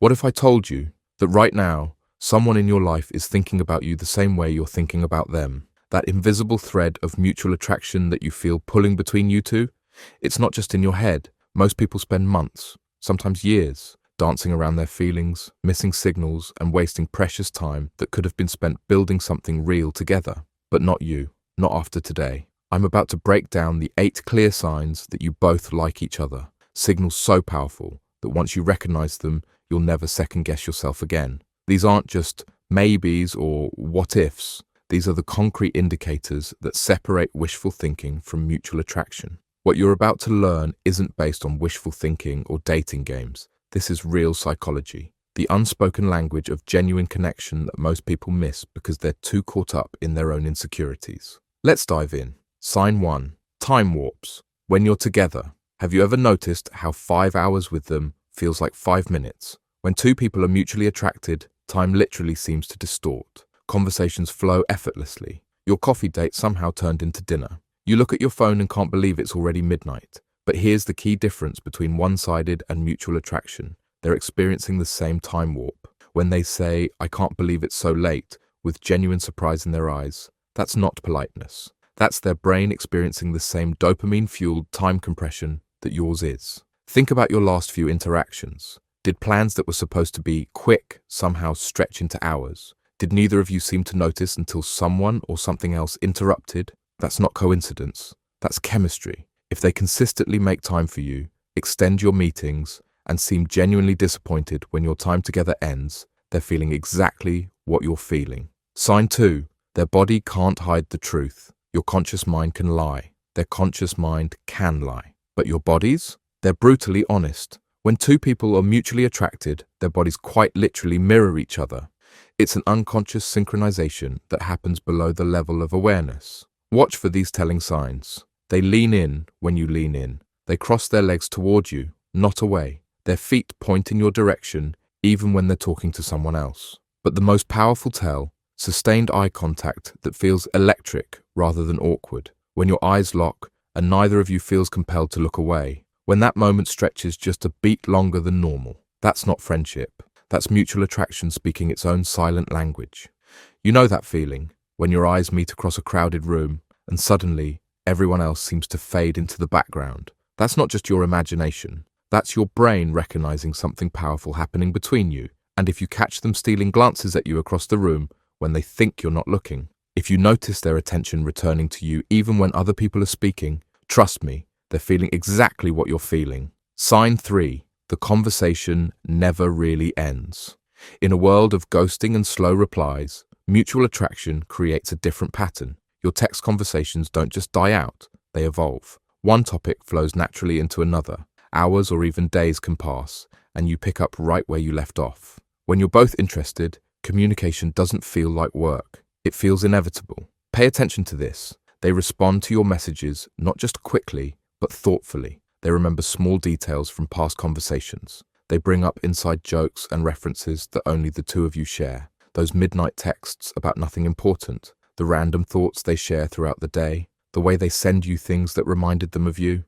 What if I told you that right now, someone in your life is thinking about you the same way you're thinking about them? That invisible thread of mutual attraction that you feel pulling between you two? It's not just in your head. Most people spend months, sometimes years, dancing around their feelings, missing signals, and wasting precious time that could have been spent building something real together. But not you, not after today. I'm about to break down the 8 clear signs that you both like each other. Signals so powerful that once you recognize them, you'll never second guess yourself again. These aren't just maybes or what ifs. These are the concrete indicators that separate wishful thinking from mutual attraction. What you're about to learn isn't based on wishful thinking or dating games. This is real psychology, the unspoken language of genuine connection that most people miss because they're too caught up in their own insecurities. Let's dive in. Sign 1. Time warps. When you're together, have you ever noticed how 5 hours with them feels like 5 minutes? When two people are mutually attracted, time literally seems to distort. Conversations flow effortlessly. Your coffee date somehow turned into dinner. You look at your phone and can't believe it's already midnight. But here's the key difference between one-sided and mutual attraction. They're experiencing the same time warp. When they say, "I can't believe it's so late," with genuine surprise in their eyes, that's not politeness. That's their brain experiencing the same dopamine-fueled time compression that yours is. Think about your last few interactions. Did plans that were supposed to be quick somehow stretch into hours? Did neither of you seem to notice until someone or something else interrupted? That's not coincidence. That's chemistry. If they consistently make time for you, extend your meetings, and seem genuinely disappointed when your time together ends, they're feeling exactly what you're feeling. Sign 2. Their body can't hide the truth. Your conscious mind can lie. Their conscious mind can lie. But your bodies? They're brutally honest. When two people are mutually attracted, their bodies quite literally mirror each other. It's an unconscious synchronization that happens below the level of awareness. Watch for these telling signs. They lean in when you lean in. They cross their legs toward you, not away. Their feet point in your direction, even when they're talking to someone else. But the most powerful tell, sustained eye contact that feels electric rather than awkward. When your eyes lock and neither of you feels compelled to look away. When that moment stretches just a beat longer than normal. That's not friendship. That's mutual attraction speaking its own silent language. You know that feeling, when your eyes meet across a crowded room and suddenly everyone else seems to fade into the background. That's not just your imagination. That's your brain recognizing something powerful happening between you. And if you catch them stealing glances at you across the room when they think you're not looking, if you notice their attention returning to you even when other people are speaking, trust me, they're feeling exactly what you're feeling. Sign 3. The conversation never really ends. In a world of ghosting and slow replies, mutual attraction creates a different pattern. Your text conversations don't just die out, they evolve. One topic flows naturally into another. Hours or even days can pass, and you pick up right where you left off. When you're both interested, communication doesn't feel like work. It feels inevitable. Pay attention to this. They respond to your messages not just quickly, but thoughtfully. They remember small details from past conversations. They bring up inside jokes and references that only the two of you share. Those midnight texts about nothing important. The random thoughts they share throughout the day. The way they send you things that reminded them of you.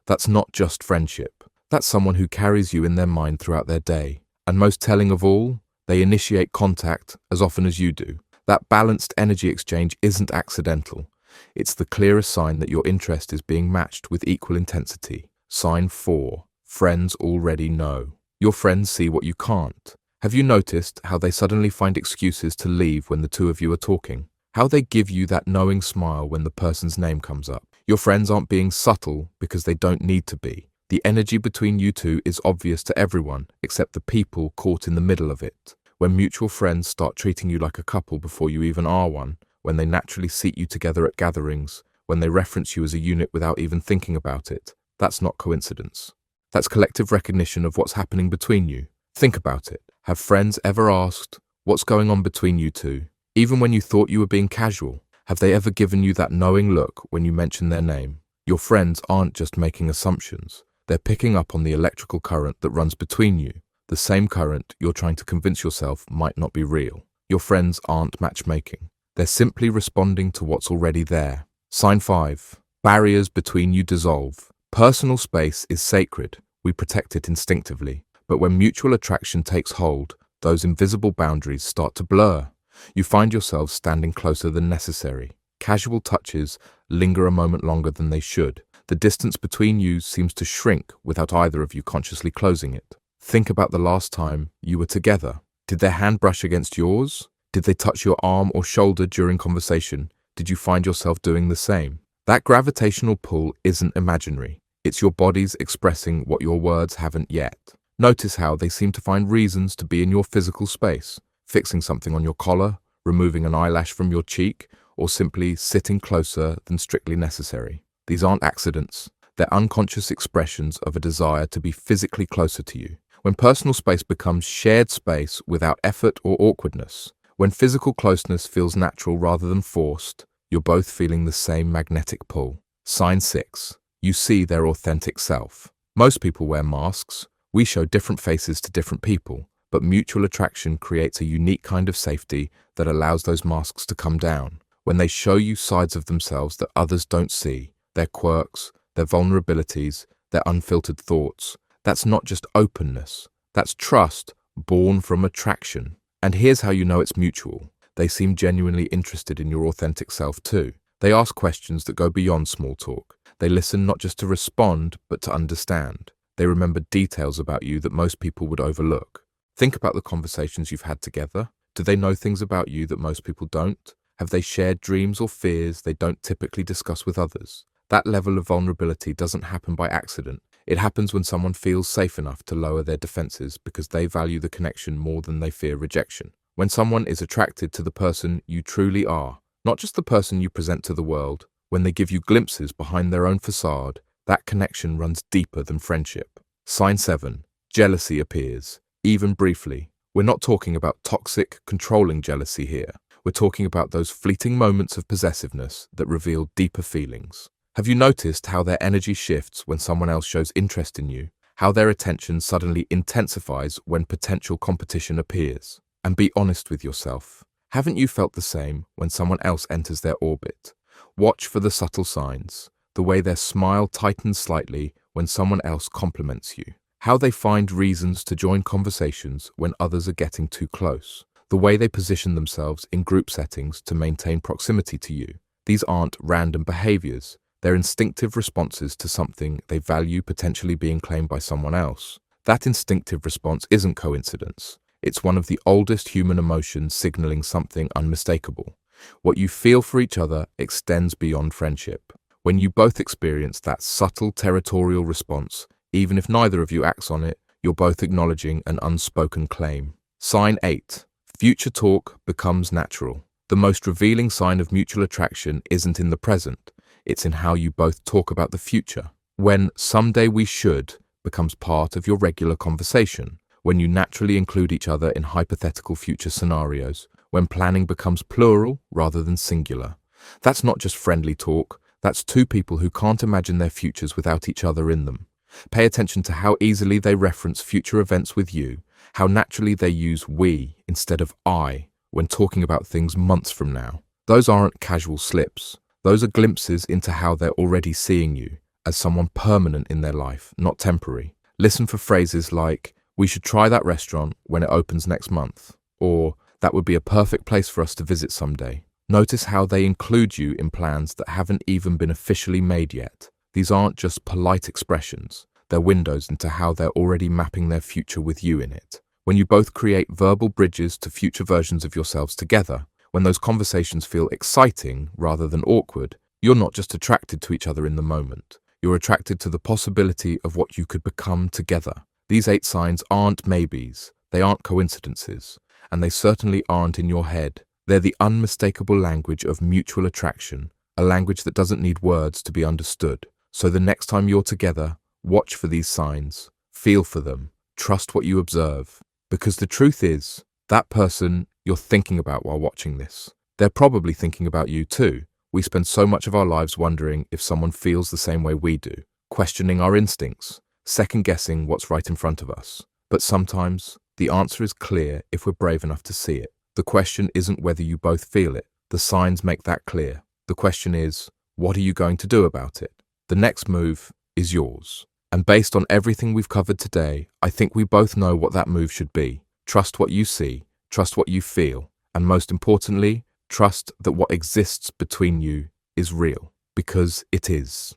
That's not just friendship. That's someone who carries you in their mind throughout their day. And most telling of all, they initiate contact as often as you do. That balanced energy exchange isn't accidental. It's the clearest sign that your interest is being matched with equal intensity. Sign 4. Friends already know. Your friends see what you can't. Have you noticed how they suddenly find excuses to leave when the two of you are talking? How they give you that knowing smile when the person's name comes up? Your friends aren't being subtle because they don't need to be. The energy between you two is obvious to everyone except the people caught in the middle of it. When mutual friends start treating you like a couple before you even are one, when they naturally seat you together at gatherings, when they reference you as a unit without even thinking about it, that's not coincidence. That's collective recognition of what's happening between you. Think about it. Have friends ever asked, "What's going on between you two?" Even when you thought you were being casual? Have they ever given you that knowing look when you mention their name? Your friends aren't just making assumptions. They're picking up on the electrical current that runs between you, the same current you're trying to convince yourself might not be real. Your friends aren't matchmaking. They're simply responding to what's already there. Sign 5. Barriers between you dissolve. Personal space is sacred. We protect it instinctively. But when mutual attraction takes hold, those invisible boundaries start to blur. You find yourselves standing closer than necessary. Casual touches linger a moment longer than they should. The distance between you seems to shrink without either of you consciously closing it. Think about the last time you were together. Did their hand brush against yours? Did they touch your arm or shoulder during conversation? Did you find yourself doing the same? That gravitational pull isn't imaginary. It's your bodies expressing what your words haven't yet. Notice how they seem to find reasons to be in your physical space, fixing something on your collar, removing an eyelash from your cheek, or simply sitting closer than strictly necessary. These aren't accidents. They're unconscious expressions of a desire to be physically closer to you. When personal space becomes shared space without effort or awkwardness, when physical closeness feels natural rather than forced, you're both feeling the same magnetic pull. Sign 6. You see their authentic self. Most people wear masks. We show different faces to different people, but mutual attraction creates a unique kind of safety that allows those masks to come down. When they show you sides of themselves that others don't see, their quirks, their vulnerabilities, their unfiltered thoughts, that's not just openness. That's trust born from attraction. And here's how you know it's mutual. They seem genuinely interested in your authentic self too. They ask questions that go beyond small talk. They listen not just to respond, but to understand. They remember details about you that most people would overlook. Think about the conversations you've had together. Do they know things about you that most people don't? Have they shared dreams or fears they don't typically discuss with others? That level of vulnerability doesn't happen by accident. It happens when someone feels safe enough to lower their defenses because they value the connection more than they fear rejection. When someone is attracted to the person you truly are, not just the person you present to the world, when they give you glimpses behind their own facade, that connection runs deeper than friendship. Sign 7. Jealousy appears, even briefly. We're not talking about toxic, controlling jealousy here. We're talking about those fleeting moments of possessiveness that reveal deeper feelings. Have you noticed how their energy shifts when someone else shows interest in you? How their attention suddenly intensifies when potential competition appears? And be honest with yourself. Haven't you felt the same when someone else enters their orbit? Watch for the subtle signs, the way their smile tightens slightly when someone else compliments you, how they find reasons to join conversations when others are getting too close, the way they position themselves in group settings to maintain proximity to you. These aren't random behaviors. They're instinctive responses to something they value potentially being claimed by someone else. That instinctive response isn't coincidence. It's one of the oldest human emotions signaling something unmistakable. What you feel for each other extends beyond friendship. When you both experience that subtle territorial response, even if neither of you acts on it, you're both acknowledging an unspoken claim. Sign 8. Future talk becomes natural. The most revealing sign of mutual attraction isn't in the present. It's in how you both talk about the future. When "someday we should" becomes part of your regular conversation, when you naturally include each other in hypothetical future scenarios, when planning becomes plural rather than singular. That's not just friendly talk, that's two people who can't imagine their futures without each other in them. Pay attention to how easily they reference future events with you, how naturally they use "we" instead of "I" when talking about things months from now. Those aren't casual slips. Those are glimpses into how they're already seeing you as someone permanent in their life, not temporary. Listen for phrases like, "We should try that restaurant when it opens next month," or "That would be a perfect place for us to visit someday." Notice how they include you in plans that haven't even been officially made yet. These aren't just polite expressions. They're windows into how they're already mapping their future with you in it. When you both create verbal bridges to future versions of yourselves together, when those conversations feel exciting rather than awkward, you're not just attracted to each other in the moment. You're attracted to the possibility of what you could become together. These 8 signs aren't maybes, they aren't coincidences, and they certainly aren't in your head. They're the unmistakable language of mutual attraction, a language that doesn't need words to be understood. So the next time you're together, watch for these signs, feel for them, trust what you observe. Because the truth is, that person you're thinking about while watching this, they're probably thinking about you too. We spend so much of our lives wondering if someone feels the same way we do, questioning our instincts, second-guessing what's right in front of us. But sometimes, the answer is clear if we're brave enough to see it. The question isn't whether you both feel it. The signs make that clear. The question is, what are you going to do about it? The next move is yours. And based on everything we've covered today, I think we both know what that move should be. Trust what you see, trust what you feel, and most importantly, trust that what exists between you is real, because it is.